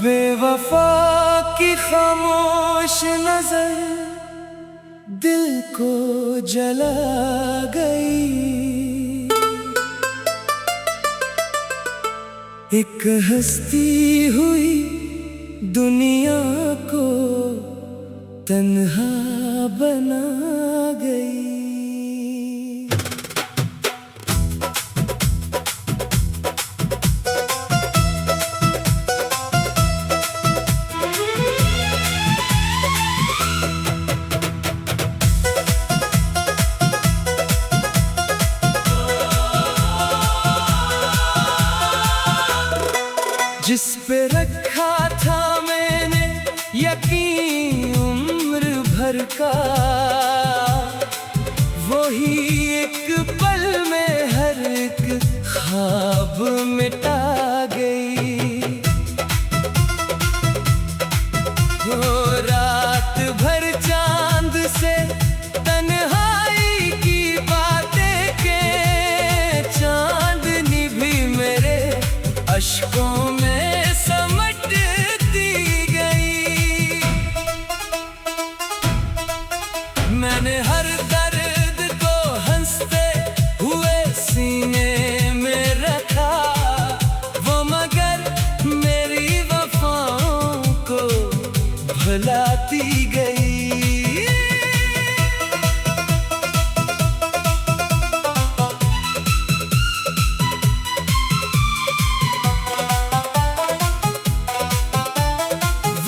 बेवफा की खामोश नजर दिल को जला गई। एक हस्ती हुई दुनिया को तन्हा बना गई। जिस पे रखा था मैंने यकीन उम्र भर का, वही एक पल में हर एक ख्वाब मिटा गई। वो रात भर चांद से तन्हाई की बातें के, चांदनी भी मेरे अश्कों में मैंने हर दर्द को हंसते हुए सीने में रखा, वो मगर मेरी वफाओं को भुलाती गई।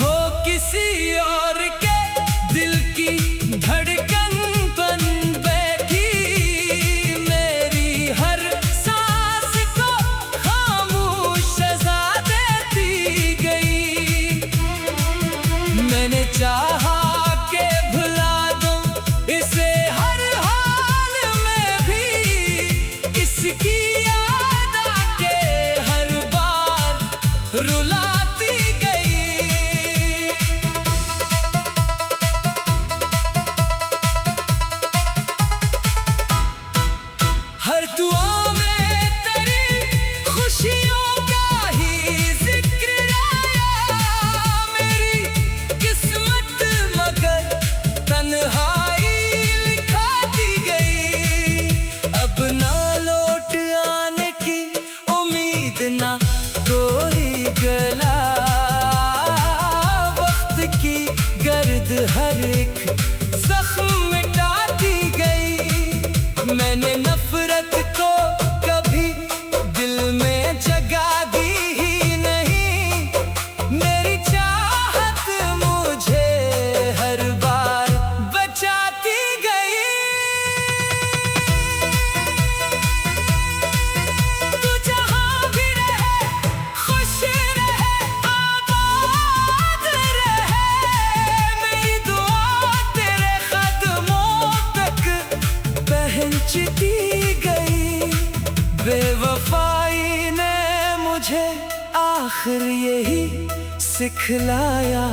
वो किसी और के दिल की धड़कन चाहा के भुला दूं इसे हर हाल में भी, इसकी याद आके हर बार रुलाती गई। हर दुआ में तेरी खुशियों का ही जिक्र आया, मेरी तन्हाई लिखाती गई। अब ना लौट आने की उम्मीद ना कोई गला, वक्त की गर्द हर एक जख्म मिटाती गई। मैंने नफरत को कभी दिल में जगा दी ही नहीं, मेरी चाहत मुझे हर बार बचाती गई। तू जहां भी रहे खुश रहे आबाद रहे, मेरी दुआ तेरे कदमों तक पहुंचती गई। बेवफाई ने मुझे आखिर यही सिखलाया,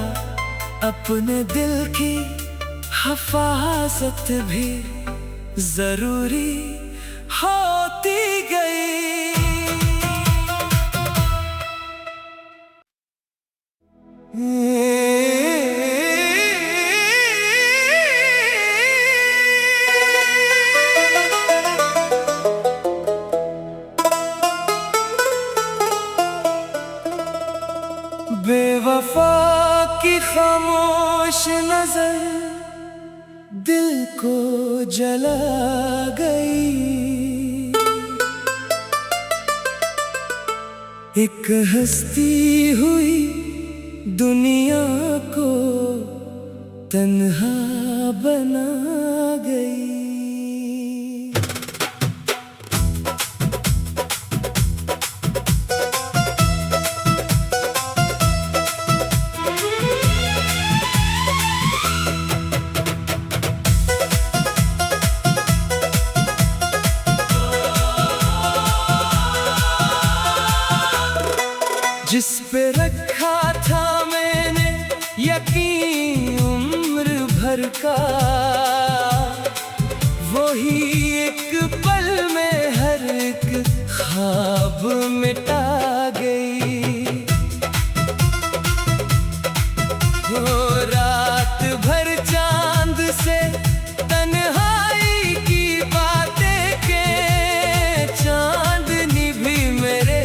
अपने दिल की हिफाजत भी जरूरी होती गई। बेवफा की खामोश नजर दिल को जला गई। एक हस्ती हुई दुनिया को तन्हा बना गई। जिस पे रखा था मैंने यकीन उम्र भर का, वही एक पल में हर एक ख्वाब मिटा गई। वो रात भर चांद से तन्हाई की बातें के, चांदनी भी मेरे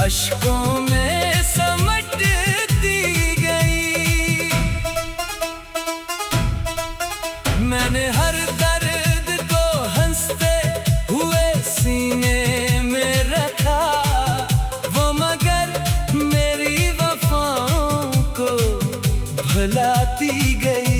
अश्कों में समट दी गई। मैंने हर दर्द को हंसते हुए सीने में रखा, वो मगर मेरी वफाओं को भुलाती गई।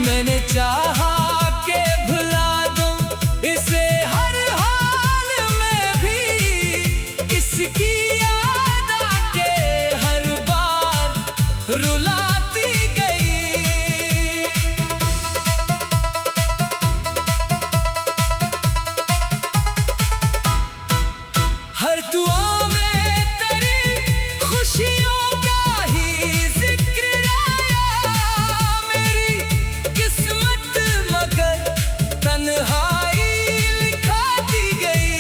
मैंने चाहा के भुला दूं इसे हर हाल में भी, इसकी याद आके हर बार रुलाती गई। हर दुआ में तेरी खुशियों का ही जिक्र आया, मेरी किस्मत मगर तन्हाई लिखाती गई।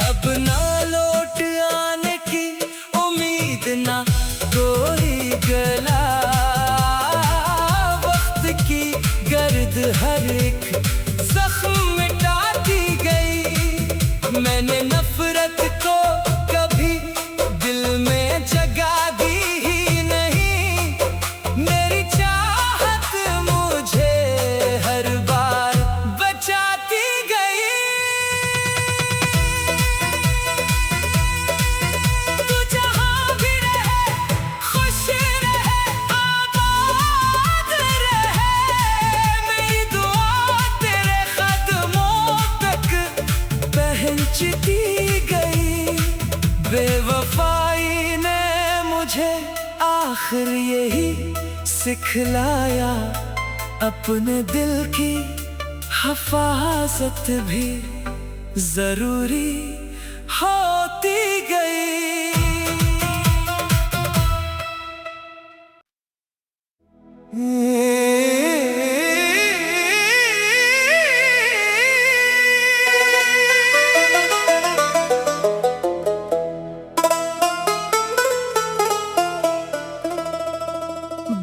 अब ना लौट आने की उम्मीद ना कोई गला, वक्त की गर्द हर एक जख्म मिटाती गई। मैंने नफरत को कभी दिल में जगा दी ही नहीं, मेरी चाहत मुझे हर बार बचाती गई। तू जहां भी रहे खुश रहे आबाद रहे, मेरी दुआ तेरे कदमों तक पहुंचती गई। बेवफाई ने मुझे आखिर यही सिखलाया, अपने दिल की हिफाजत भी जरूरी होती गई।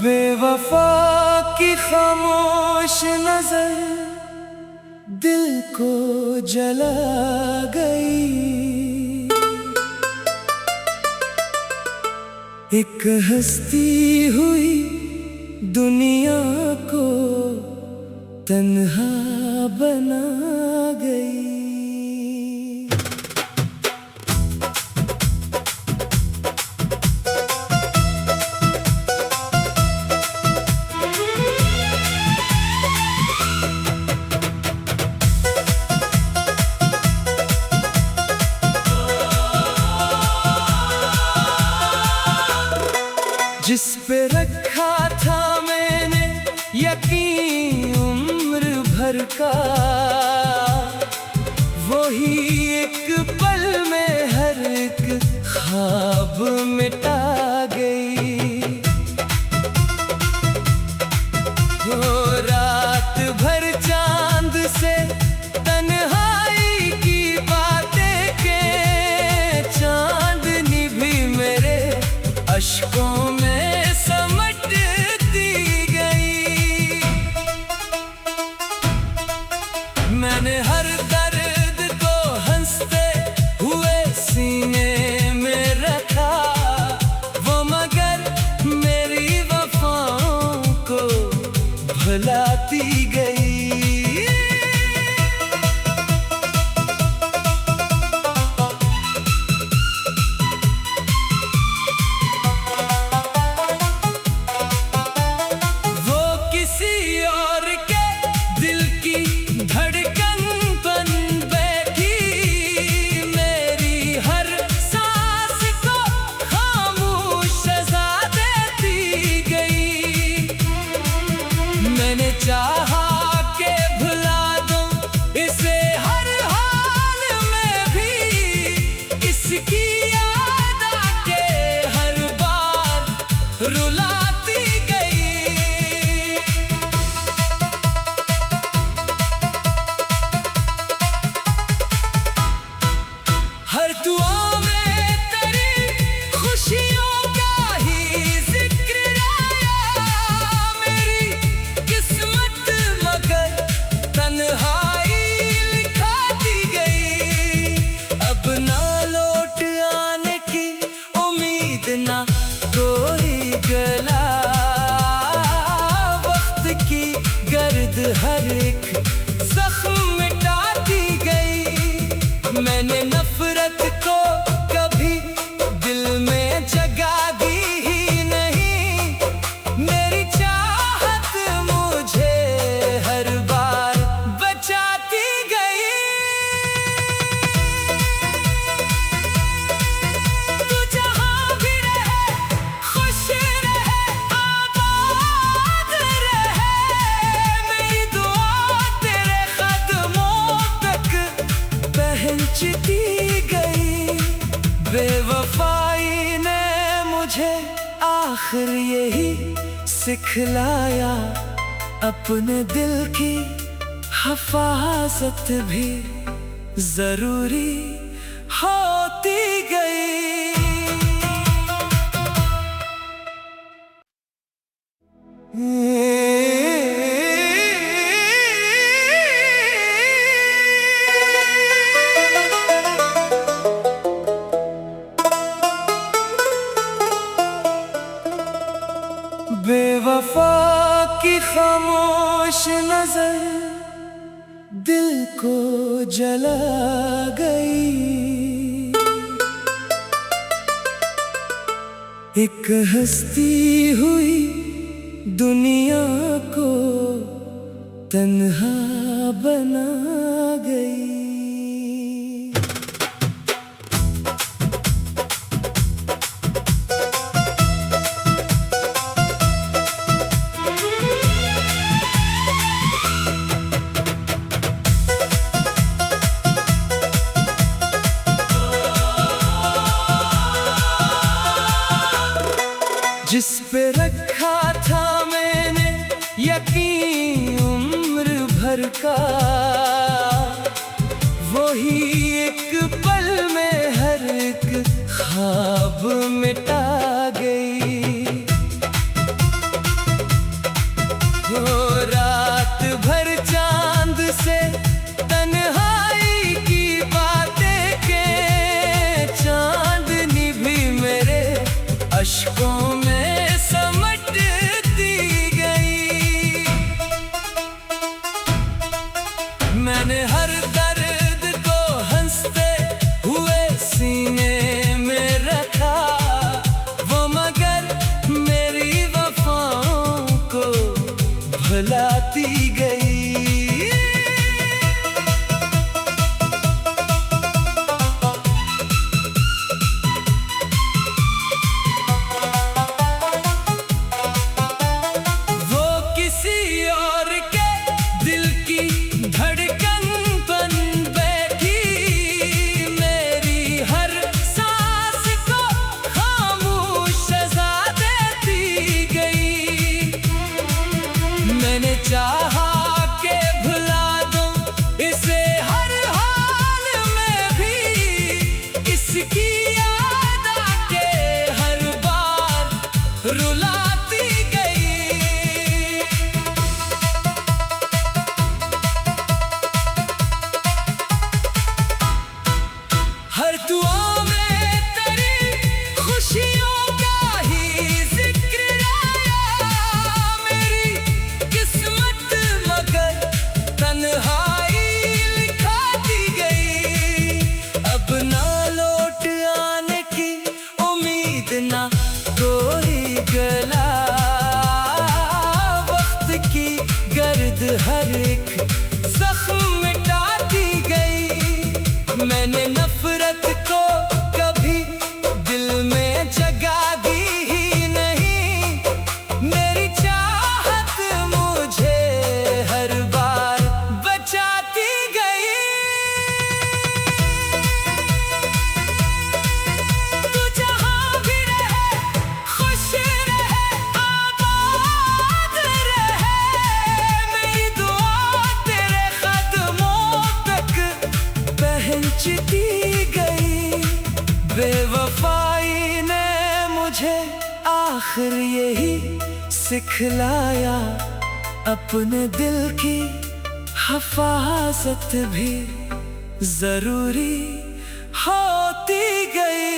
बेवफा की खामोश नजर दिल को जला गई। एक हंसती हुई दुनिया को तन्हा बना गई। जिस पे रखा था मैंने यकीन उम्र भर का, वही एक पल में हर एक ख्वाब मिटा गई। वो रात भर चांद से तन्हाई की बातें के, चांदनी भी मेरे अश्कों में समट दी गई। चाहा के भुला दूं इसे हर हाल में भी, इसकी याद आके हर बार रुलाती गई। हर दुआ में तेरी खुशियों का ही जिक्र आया, मेरी किस्मत मगर तन्हाई लिखाती गई। अब ना लौट आने की उम्मीद ना कोई गला, वक्त की गर्द हर एक जख्म मिटाती गई। मैंने नफरत को कभी दिल में जगा दी ही नहीं, मेरी चाहत मुझे हर बार बचाती गई। तू जहां भी रहे खुश रहे आबाद रहे, मेरी दुआ तेरे कदमों तक पहुंचती गई। बेवफाई ने मुझे आखिर यही सिखलाया, अपने दिल की हिफाजत भी जरूरी होती गई। बेवफा की खामोश नजर दिल को जला गई, एक हंसती हुई दुनिया को तन्हा बना गई। जिस पे रखा था मैंने यकीन उम्र भर का, वही एक पल में हर एक ख्वाब मिटा गई। वो रात भर चांद से तन्हाई की बातें के, चांदनी भी मेरे अश्कों में मैंने हर दर्द को हंसते हुए सीने में रखा, वो मगर मेरी वफाओं को भुलाती गई। वो किसी और के दिल की धड़कन बन बैठी, मेरी हर सांस को खामोश सजा देती गई। मैंने चाहा के भुला दूं इसे हर हाल में भी, इसकी याद आके हर बार रुलाती गई। हर दुआ में तेरी खुशियों का ही जिक्र आया, मेरी किस्मत आखिर यही सिखलाया, अपने दिल की हिफाजत भी जरूरी होती गई।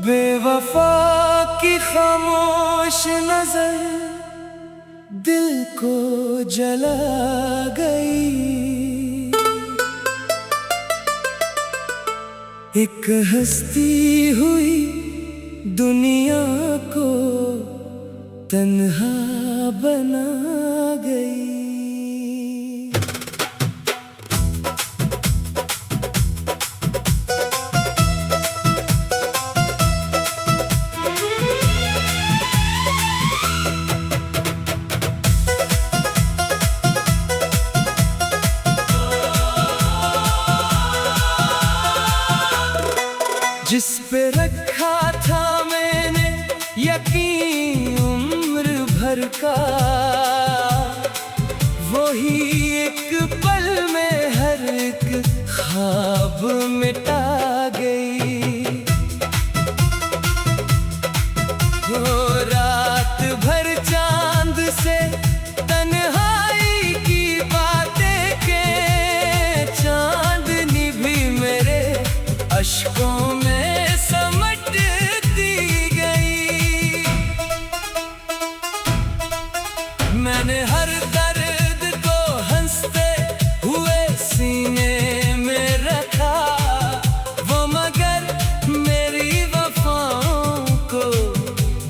बेवफा की खामोश नजर दिल को जला गई। एक हस्ती हुई दुनिया को तन्हा बना गई। जिस पे रखा था मैंने यकीन उम्र भर का, वही एक पल में हर एक ख्वाब मिटा गई। वो रात भर चांद से तन्हाई की बातें के, चांदनी भी मेरे अश्कों में मैंने हर दर्द को हंसते हुए सीने में रखा, वो मगर मेरी वफाओं को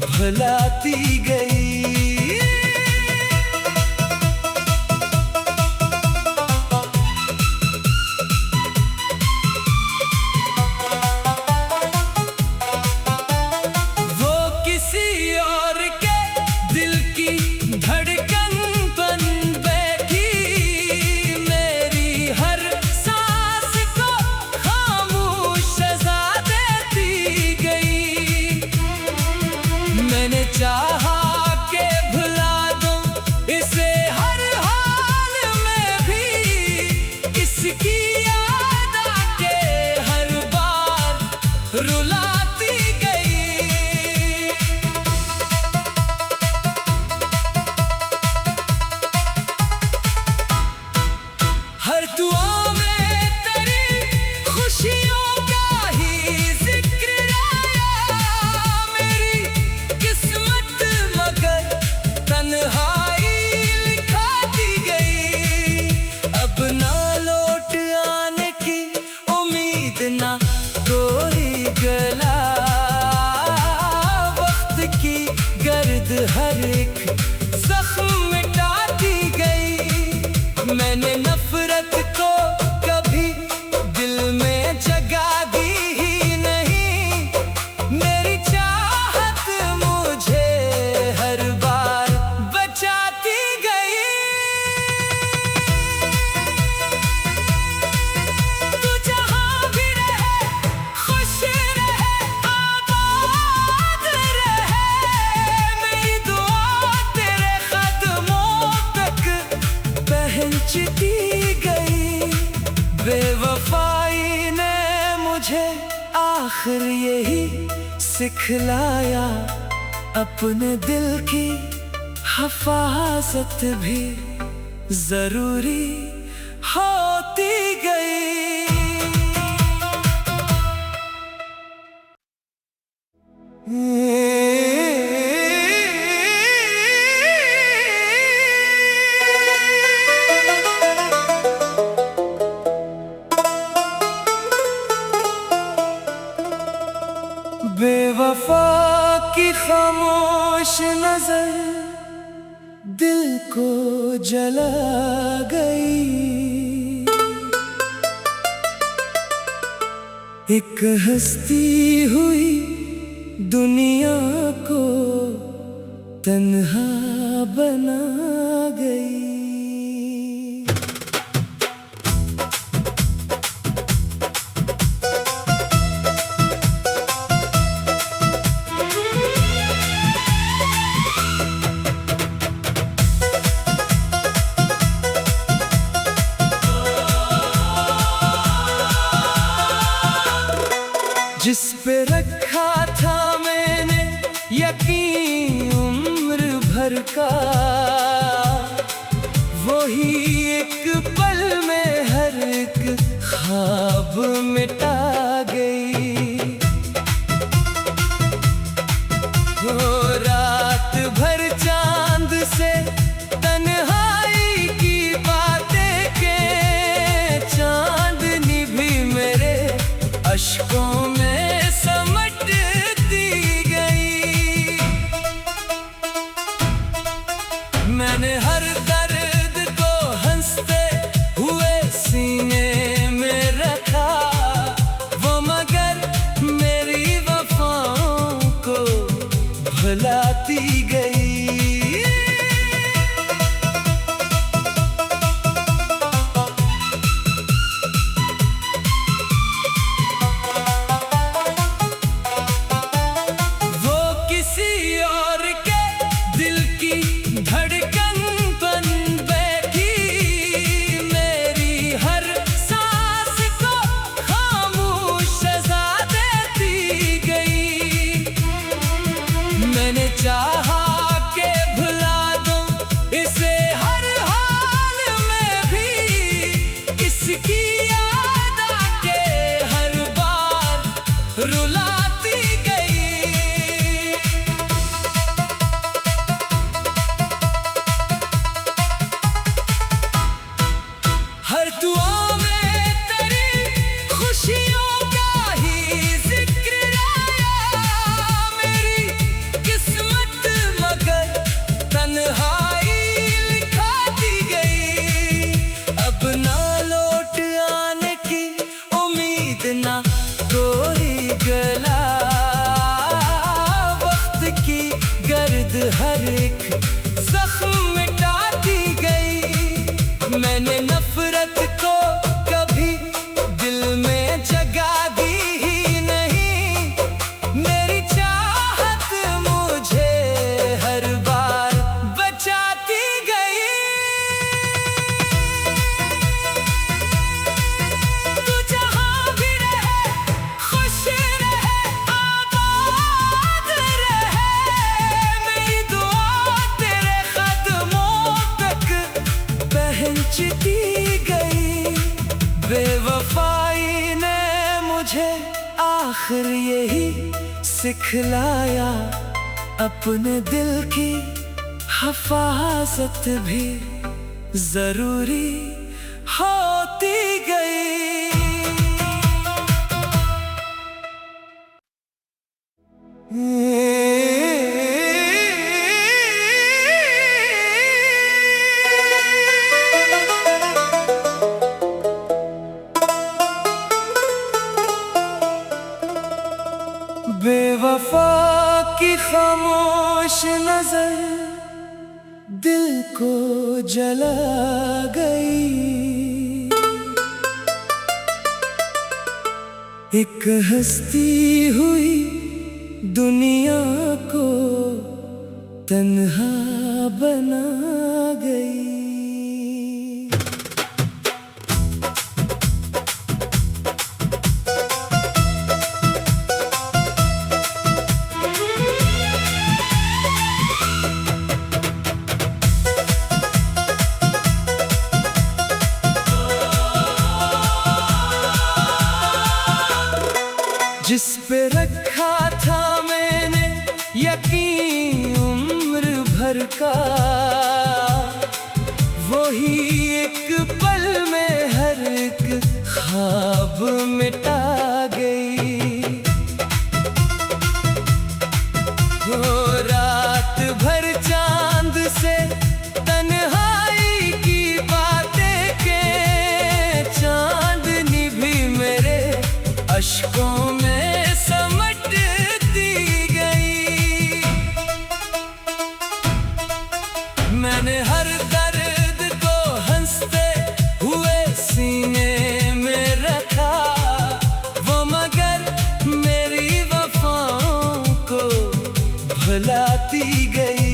भुलाती गई। वो किसी और के दिल की धड़कन बन बैठी, मेरी हर सांस को खामोश सजा देती गई। मैंने चाहा के भुला दूं इसे हर हाल में भी, इसकी याद आके हर बार रुलाती गई। हर दुआ में तेरी खुशियों का ही जिक्र आया, मेरी किस्मत मगर तन्हाई लिखाती गई। अब ना लौट आने की उम्मीद ना कोई गला, वक्त की गर्द हर एक जख्म मिटाती गई। मैंने नफरत को कभी दिल में जगा दी ही नहीं, मेरी चाहत मुझे हर बार बचाती गई। तू जहां भी रहे खुश रहे आबाद रहे, मेरी दुआ तेरे कदमों तक पहुंचती गई। बेवफाई ने मुझे आखिर यही सिखलाया, अपने दिल की हिफाजत भी जरूरी होती गई। बेवफा की खामोश नजर दिल को जला गई। एक हस्ती हुई दुनिया को तन्हा बना गई। यकीन उम्र भर का, वही एक पल में हर एक ख्वाब मिटा गई। वो रात भर चांद से तन्हाई की बातें के, चांदनी भी मेरे अश्कों में समट दी गई। मैंने हर दर्द को हंसते हुए सीने में रखा, वो मगर मेरी वफाओं को भुलाती गई। वो किसी और के दिल की धड़कन बन बैठी, मेरी हर सांस को खामोश सजा देती गई। मैंने चाहा के भुला दूं इसे हर हाल में भी, इसकी याद आके हर बार रुलाती गई। हर दुआ में तेरी खुशियों का ही जिक्र आया, मेरी किस्मत मगर तन्हाई लिखाती गई। अब ना लौट आने की उम्मीद ना कोई गला, वक्त की गर्द हर एक जख्म मिटाती गई। मैंने नफरत को कभी दिल में जगा दी ही नहीं, मेरी चाहत मुझे हर बार बचाती गई। तू जहाँ भी रहे खुश रहे आबाद रहे, मेरी दुआ तेरे कदमों तक पहुंचती गई। बेवफाई ने मुझे आखिर यही सिखलाया, अपने दिल की हिफाजत भी जरूरी होती गई। बेवफा की खामोश नजर दिल को जला गई। एक हंसती हुई दुनिया को तन्हा बना गई। जिस पे रखा था मैंने यकीन उम्र भर का, वही एक पल में हर एक ख्वाब मिटा गई। वो रात भर चांद से तन्हाई की बातें के, चांदनी भी मेरे अश्कों में समट दी गई। मैंने हर दर्द को हंसते हुए सीने में रखा, वो मगर मेरी वफाओं को भुलाती गई।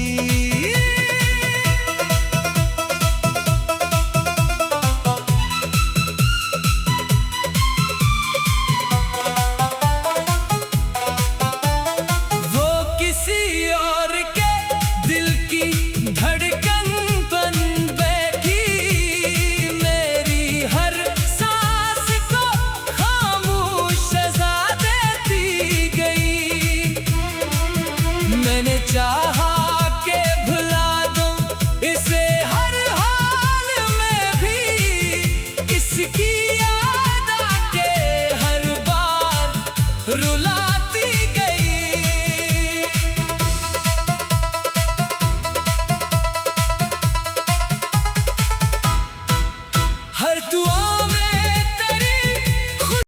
चाह